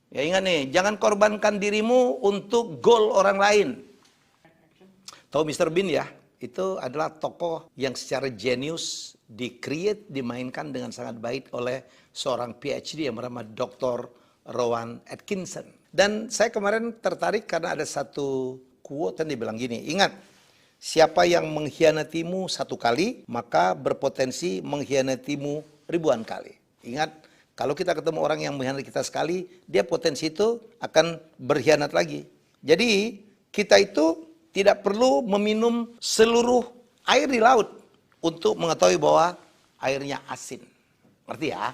Ya ingat nih, jangan korbankan dirimu untuk goal orang lain. Tahu Mr. Bean ya? Itu adalah tokoh yang secara jenius dimainkan dengan sangat baik oleh seorang PhD yang bernama Dr. Rowan Atkinson. Dan saya kemarin tertarik karena ada satu quote yang dibilang gini, ingat, siapa yang mengkhianatimu satu kali, maka berpotensi mengkhianatimu ribuan kali. Ingat, kalau kita ketemu orang yang mengkhianati kita sekali, dia potensi itu akan berkhianat lagi. Jadi, kita itu tidak perlu meminum seluruh air di laut untuk mengetahui bahwa airnya asin. Ngerti ya?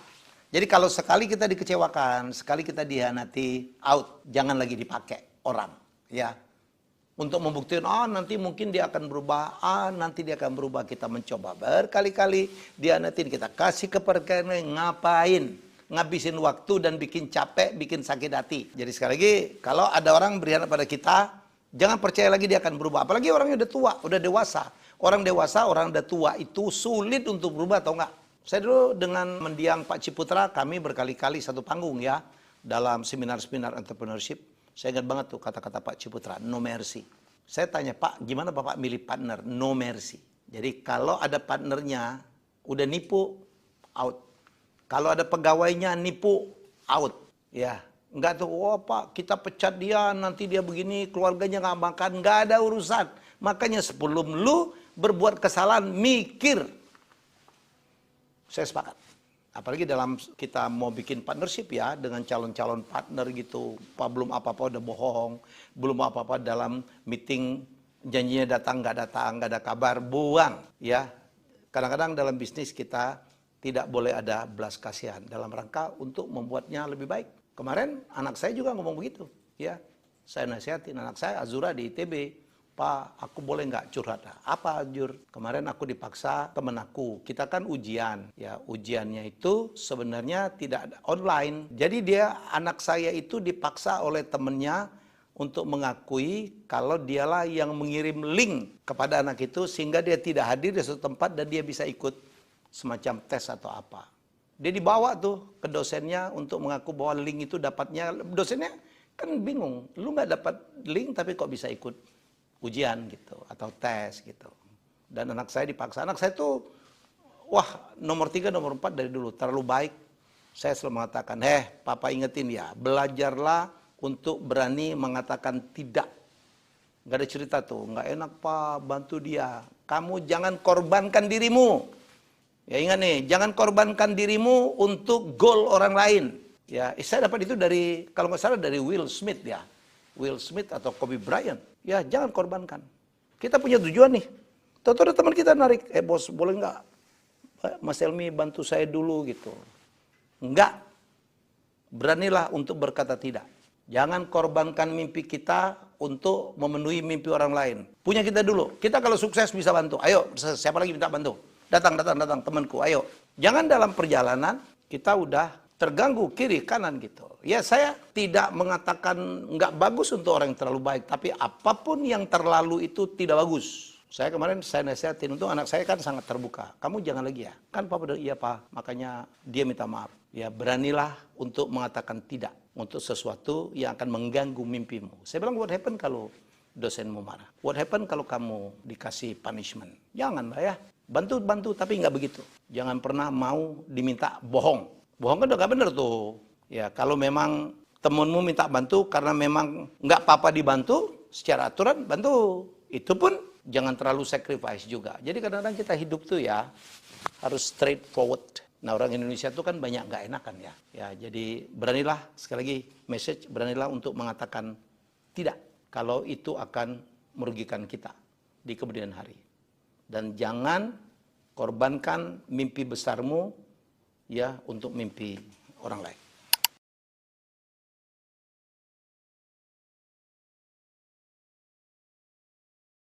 Jadi kalau sekali kita dikecewakan, sekali kita dikhianati, out. Jangan lagi dipakai orang. Ya. Untuk membuktikan, nanti mungkin dia akan berubah, nanti dia akan berubah. Kita mencoba berkali-kali, dikhianatin, kita kasih kepercayaan, ngapain? Ngabisin waktu dan bikin capek, bikin sakit hati. Jadi sekali lagi, kalau ada orang berkhianat pada kita, jangan percaya lagi dia akan berubah. Apalagi orangnya udah tua, udah dewasa. Orang dewasa, orang udah tua itu sulit untuk berubah, atau enggak? Saya dulu dengan mendiang Pak Ciputra, kami berkali-kali satu panggung ya, dalam seminar-seminar entrepreneurship. Saya ingat banget tuh kata-kata Pak Ciputra, no mercy. Saya tanya, Pak, gimana Bapak milih partner? No mercy. Jadi kalau ada partnernya, udah nipu, out. Kalau ada pegawainya nipu, out. Ya, enggak tuh, Pak, kita pecat dia, nanti dia begini, keluarganya nggak makan, nggak ada urusan. Makanya sebelum lu berbuat kesalahan, mikir. Saya sepakat. Apalagi dalam kita mau bikin partnership ya, dengan calon-calon partner gitu. Pak, belum apa-apa udah bohong, belum apa-apa dalam meeting, janjinya datang, nggak ada kabar, buang. Ya, kadang-kadang dalam bisnis kita, tidak boleh ada belas kasihan dalam rangka untuk membuatnya lebih baik. Kemarin anak saya juga ngomong begitu, ya. Saya nasihatin anak saya Azura di ITB, Pak, aku boleh nggak curhat? Apa Jur? Kemarin aku dipaksa temen aku. Kita kan ujian, ya ujiannya itu sebenarnya tidak online. Jadi anak saya itu dipaksa oleh temennya untuk mengakui kalau dialah yang mengirim link kepada anak itu sehingga dia tidak hadir di suatu tempat dan dia bisa ikut semacam tes atau apa. Dia dibawa tuh ke dosennya untuk mengaku bahwa link itu dapatnya. Dosennya kan bingung, lu nggak dapat link tapi kok bisa ikut ujian gitu atau tes gitu. Dan anak saya dipaksa. Anak saya tuh nomor 3, nomor 4 dari dulu terlalu baik. Saya selalu mengatakan, papa ingetin ya, belajarlah untuk berani mengatakan tidak. Nggak ada cerita tuh, nggak enak Pak, bantu dia. Kamu jangan korbankan dirimu. Ya ingat nih, jangan korbankan dirimu untuk goal orang lain. Ya, saya dapat itu dari, kalau nggak salah dari Will Smith ya. Will Smith atau Kobe Bryant. Ya, jangan korbankan. Kita punya tujuan nih. Tahu-tahu ada teman kita narik, bos boleh nggak Mas Helmi bantu saya dulu gitu. Enggak. Beranilah untuk berkata tidak. Jangan korbankan mimpi kita untuk memenuhi mimpi orang lain. Punya kita dulu. Kita kalau sukses bisa bantu. Ayo, siapa lagi minta bantu? Datang temanku, ayo. Jangan dalam perjalanan kita udah terganggu kiri kanan gitu. Ya saya tidak mengatakan nggak bagus untuk orang yang terlalu baik, tapi apapun yang terlalu itu tidak bagus. Saya kemarin saya nasihatin untuk anak saya kan sangat terbuka. Kamu jangan lagi ya. Kan Papa udah iya Pak, makanya dia minta maaf. Ya beranilah untuk mengatakan tidak untuk sesuatu yang akan mengganggu mimpimu. Saya bilang what happen kalau dosenmu marah? What happen kalau kamu dikasih punishment? Jangan lah ya. Bantu tapi nggak begitu. Jangan pernah mau diminta bohong. Bohong kan udah nggak bener tuh. Ya kalau memang temenmu minta bantu karena memang nggak apa-apa dibantu, secara aturan bantu. Itu pun jangan terlalu sacrifice juga. Jadi kadang-kadang kita hidup tuh ya harus straightforward. Nah orang Indonesia tuh kan banyak nggak enakan ya. Ya jadi beranilah, sekali lagi message, beranilah untuk mengatakan tidak. Kalau itu akan merugikan kita di kemudian hari. Dan jangan korbankan mimpi besarmu ya untuk mimpi orang lain.